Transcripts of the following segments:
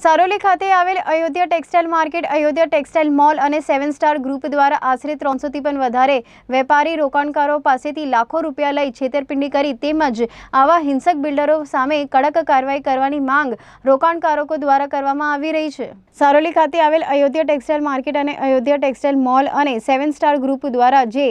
સારોલી ખાતે આવેલ Ayodhya textile market, Ayodhya textile mall અને 7 સ્ટાર ગ્રુપ દ્વારા આશરે 300 થી પણ વધારે વેપારી રોકાણકારો પાસેથી લાખો રૂપિયા લઈ છેતરપિંડી કરી તેમજ આવા હિંસક બિલ્ડરો સામે કડક કાર્યવાહી કરવાની માંગ રોકાણકારો દ્વારા કરવામાં આવી રહી છે। સારોલી ખાતે આવેલ અયોધ્યા ટેક્સટાઇલ માર્કેટ અને અયોધ્યા ટેક્સટાઇલ મોલ અને 7 સ્ટાર ગ્રુપ દ્વારા જે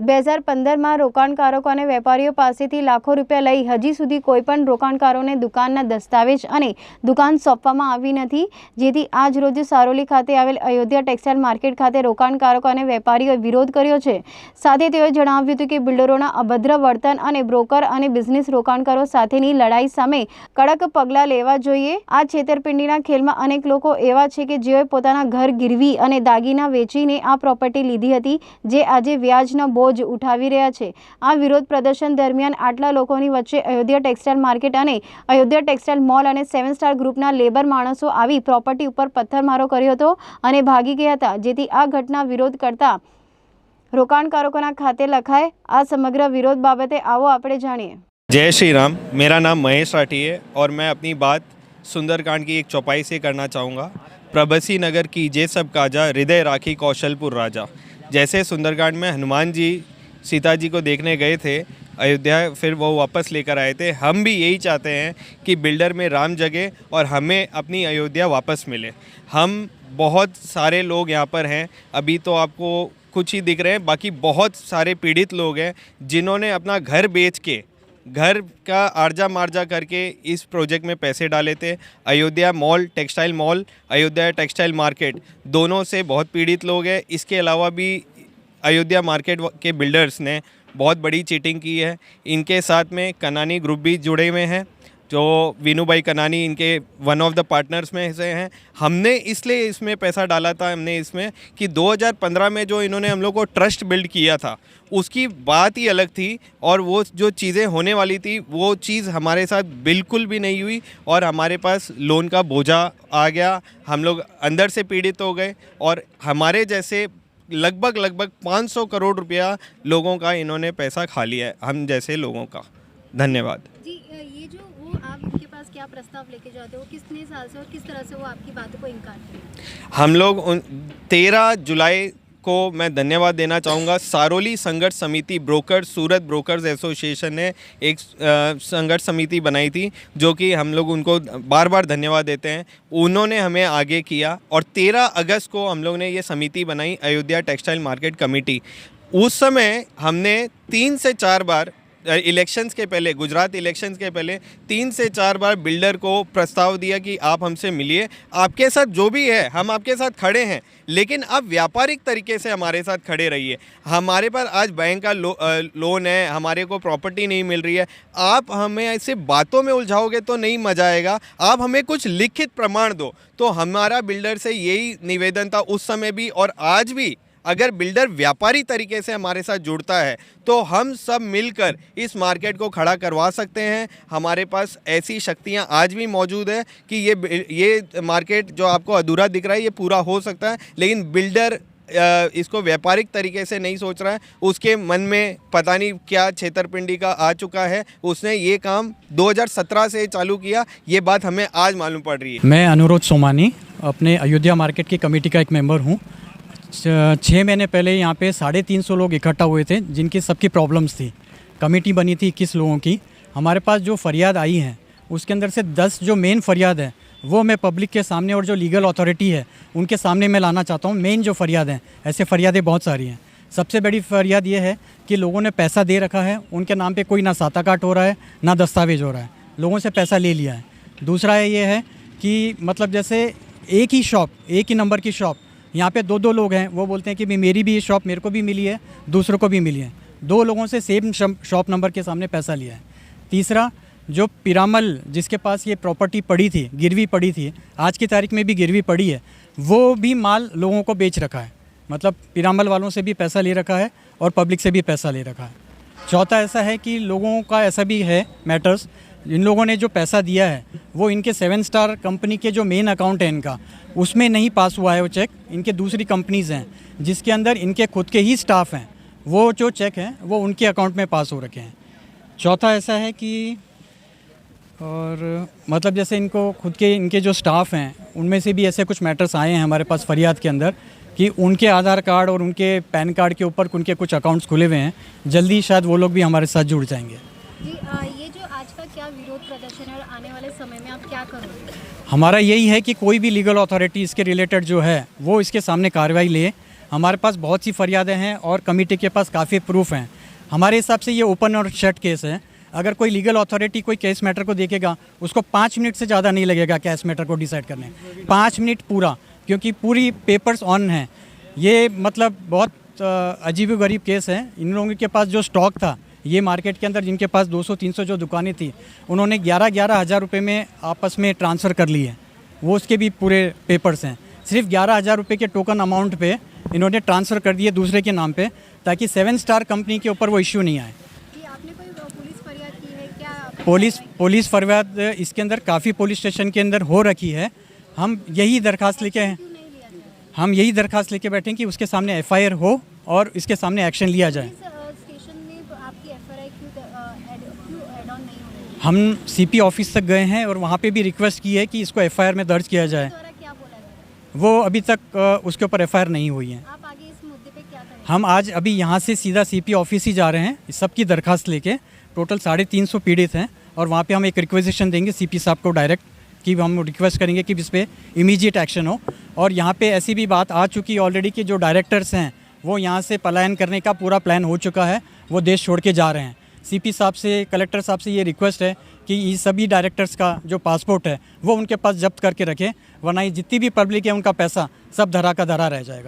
2015 માં રોકાણકારો અને વેપારીઓ પાસેથી લાખો રૂપિયા લઈ હજી સુધી કોઈ પણ રોકાણકારોને દુકાનના દસ્તાવેજ અને દુકાન સોંપવામાં આવી નથી, જેથી આજ રોજ સારોલી ખાતે આવેલ અયોધ્યા ટેક્સટાઇલ માર્કેટ ખાતે રોકાણકારો અને વેપારીઓએ વિરોધ કર્યો છે। સાથે તેઓએ જણાવ્યું હતું કે બિલ્ડરોના અભદ્ર વર્તન અને બ્રોકર અને બિઝનેસ રોકાણકારો સાથેની લડાઈ સામે કડક પગલાં લેવા જોઈએ। આ છેતરપિંડીના ખેલમાં અનેક લોકો એવા છે કે જેઓએ પોતાના ઘર ગીરવી અને દાગીના વેચીને આ પ્રોપર્ટી લીધી હતી, જે આજે વ્યાજના બોજ ઉઠાવી રહ્યા છે। આ વિરોધ પ્રદર્શન દરમિયાન આટલા લોકોની વચ્ચે અયોધ્યા ટેક્સટાઇલ માર્કેટ અને અયોધ્યા ટેક્સટાઇલ મોલ અને 7 સ્ટાર ગ્રુપના લેબર માણસો આવી પ્રોપર્ટી ઉપર પથ્થરમારો કર્યો હતો અને ભાગી ગયા હતા, જેથી આ ઘટના વિરોધ કરતા રોકાણકારોના ખાતે લખાય। આ સમગ્ર વિરોધ બાબતે आओ આપણે જાણીએ। जय श्री राम। मेरा नाम महेश राठी है और मैं अपनी बात सुंदरकांड की एक चौपाई से करना चाहूँगा। प्रबसी नगर की जे सब काजा, हृदय राखी कौशलपुर राजा। जैसे सुंदरकांड में हनुमान जी सीता जी को देखने गए थे अयोध्या, फिर वो वापस लेकर आए थे, हम भी यही चाहते हैं कि बिल्डर में राम जगे और हमें अपनी अयोध्या वापस मिले। हम बहुत सारे लोग यहाँ पर हैं, अभी तो आपको कुछ ही दिख रहे हैं, बाकी बहुत सारे पीड़ित लोग हैं जिन्होंने अपना घर बेच के, घर का आर्जा मार्जा करके इस प्रोजेक्ट में पैसे डाले थे। Ayodhya mall, textile mall, Ayodhya textile market, दोनों से बहुत पीड़ित लोग हैं। इसके अलावा भी अयोध्या मार्केट के बिल्डर्स ने बहुत बड़ी चीटिंग की है। इनके साथ में कनानी ग्रुप भी जुड़े हुए हैं, जो वीनू भाई कनानी इनके वन ऑफ द पार्टनर्स में से हैं। हमने इसलिए इसमें पैसा डाला था इसमें कि 2015 में जो इन्होंने हम लोग को ट्रस्ट बिल्ड किया था, उसकी बात ही अलग थी और वो जो चीज़ें होने वाली थी वो चीज़ हमारे साथ बिल्कुल भी नहीं हुई और हमारे पास लोन का बोझा आ गया। हम लोग अंदर से पीड़ित हो गए और हमारे जैसे लगभग 500 करोड़ रुपया लोगों का इन्होंने पैसा खा लिया है, हम जैसे लोगों का। धन्यवाद जी। ये जो वो आप उनके पास क्या प्रस्ताव लेके जाते हो, कितने साल से और किस तरह से वो आपकी बातों को इनकार करते हैं? हम लोग 13 जुलाई को मैं धन्यवाद देना चाहूँगा। सारोली संघर्ष समिति ब्रोकर, सूरत ब्रोकर्स एसोसिएशन ने एक संघर्ष समिति बनाई थी, जो कि हम लोग उनको बार बार धन्यवाद देते हैं। उन्होंने हमें आगे किया और 13 अगस्त को हम लोग ने ये समिति बनाई, अयोध्या टेक्सटाइल मार्केट कमेटी। उस समय हमने 3 से 4 बार इलेक्शंस के पहले, गुजरात इलेक्शंस के पहले 3 से 4 बार बिल्डर को प्रस्ताव दिया कि आप हमसे मिलिए, आपके साथ जो भी है हम आपके साथ खड़े हैं, लेकिन आप व्यापारिक तरीके से हमारे साथ खड़े रहिए। हमारे पास आज बैंक का लोन है, हमारे को प्रॉपर्टी नहीं मिल रही है, आप हमें ऐसे बातों में उलझाओगे तो नहीं मजा आएगा। आप हमें कुछ लिखित प्रमाण दो। तो हमारा बिल्डर से यही निवेदन था उस समय भी और आज भी। अगर बिल्डर व्यापारी तरीके से हमारे साथ जुड़ता है तो हम सब मिलकर इस मार्केट को खड़ा करवा सकते हैं। हमारे पास ऐसी शक्तियां आज भी मौजूद है कि ये मार्केट जो आपको अधूरा दिख रहा है ये पूरा हो सकता है, लेकिन बिल्डर इसको व्यापारिक तरीके से नहीं सोच रहा है। उसके मन में पता नहीं क्या छेतरपिंडी का आ चुका है। उसने ये काम 2017 से चालू किया, ये बात हमें आज मालूम पड़ रही है। मैं अनुरोध सोमानी अपने अयोध्या मार्केट की कमेटी का एक मेंबर हूँ। 6 महीने पहले यहाँ पे 350 लोग इकट्ठा हुए थे, जिनकी सबकी प्रॉब्लम्स थी। कमेटी बनी थी 21 लोगों की। हमारे पास जो फरियाद आई हैं उसके अंदर से 10 जो मेन फरियाद है वो मैं पब्लिक के सामने और जो लीगल अथॉरिटी है उनके सामने मैं लाना चाहता हूँ। मेन जो फरियाद हैं, ऐसे फरियादें बहुत सारी हैं। सबसे बड़ी फरियाद ये है कि लोगों ने पैसा दे रखा है, उनके नाम पे कोई ना साता काट हो रहा है ना दस्तावेज हो रहा है, लोगों से पैसा ले लिया है। दूसरा ये है कि मतलब जैसे एक ही शॉप, एक ही नंबर की शॉप, यहाँ पे 2 लोग हैं, वो बोलते हैं कि मेरी भी ये शॉप मेरे को भी मिली है, दूसरों को भी मिली है। 2 लोगों से सेम शॉप नंबर के सामने पैसा लिया है। तीसरा, जो पिरामल जिसके पास ये प्रॉपर्टी पड़ी थी, गिरवी पड़ी थी, आज की तारीख में भी गिरवी पड़ी है, वो भी माल लोगों को बेच रखा है। मतलब पिरामल वालों से भी पैसा ले रखा है और पब्लिक से भी पैसा ले रखा है। चौथा ऐसा है कि लोगों का ऐसा भी है मैटर्स, इन लोगों ने जो पैसा दिया है वो इनके 7 स्टार कंपनी के जो मेन अकाउंट है इनका, उसमें नहीं पास हुआ है वो चेक। इनके दूसरी कंपनीज़ हैं जिसके अंदर इनके खुद के ही स्टाफ हैं, वो जो चेक हैं वो उनके अकाउंट में पास हो रखे हैं। चौथा ऐसा है कि और मतलब जैसे इनको खुद के इनके जो स्टाफ हैं उनमें से भी ऐसे कुछ मैटर्स आए हैं हमारे पास फरियाद के अंदर कि उनके आधार कार्ड और उनके पैन कार्ड के ऊपर उनके कुछ अकाउंट्स खुले हुए हैं। जल्दी शायद वो लोग भी हमारे साथ जुड़ जाएंगे। जी ये जो आज का क्या विरोध प्रदर्शन है और आने वाले समय में आप क्या करोगे? हमारा यही है कि कोई भी लीगल अथॉरिटी इसके रिलेटेड जो है वो इसके सामने कार्रवाई ले। हमारे पास बहुत सी फरियादें हैं और कमेटी के पास काफ़ी प्रूफ हैं। हमारे हिसाब से ये ओपन और शट केस है। अगर कोई लीगल अथॉरिटी कोई केस मैटर को देखेगा उसको 5 मिनट से ज़्यादा नहीं लगेगा केस मैटर को डिसाइड करने, 5 मिनट पूरा, क्योंकि पूरी पेपर्स ऑन हैं। ये मतलब बहुत अजीब गरीब केस है। इन लोगों के पास जो स्टॉक था ये मार्केट के अंदर, जिनके पास 200-300 जो दुकानें थी, उन्होंने 11-11 हज़ार रुपये में आपस में ट्रांसफ़र कर लिए। वो उसके भी पूरे पेपर्स हैं। सिर्फ 11 हज़ार रुपये के टोकन अमाउंट पे इन्होंने ट्रांसफ़र कर दिए दूसरे के नाम पे, ताकि 7 स्टार कंपनी के ऊपर वो इश्यू नहीं आए। आपने कोई पुलिस फरियाद की है क्या? पुलिस फरियाद इसके अंदर काफ़ी पुलिस स्टेशन के अंदर हो रखी है। हम यही दरख्वास्त लेके बैठे हैं कि उसके सामने FIR हो और इसके सामने एक्शन लिया जाए। स्टेशन में आपकी FIR क्यों ऐड ऑन नहीं हो रही? हम CP ऑफिस तक गए हैं और वहाँ पे भी रिक्वेस्ट की है कि इसको FIR में दर्ज किया जाए। द्वारा क्या बोला गया? वो अभी तक उसके ऊपर FIR नहीं हुई है। आप आगे इस मुद्दे पे क्या करेंगे? हम आज अभी यहाँ से सीधा CP ऑफिस ही जा रहे हैं इस सब की दरखास्त लेके। टोटल 350 पीड़ित हैं और वहाँ पे हम एक रिक्वेजिशन देंगे CP साहब को डायरेक्ट, कि हम रिक्वेस्ट करेंगे कि इस पर इमीडिएट एक्शन हो। और यहाँ पे ऐसी भी बात आ चुकी है ऑलरेडी कि जो डायरेक्टर्स हैं वो यहाँ से पलायन करने का पूरा प्लान हो चुका है, वो देश छोड़ के जा रहे हैं। CP साहब से, कलेक्टर साहब से ये रिक्वेस्ट है कि ये सभी डायरेक्टर्स का जो पासपोर्ट है वो उनके पास जब्त करके रखें, वरना ये जितनी भी पब्लिक है उनका पैसा सब धरा का धरा रह जाएगा।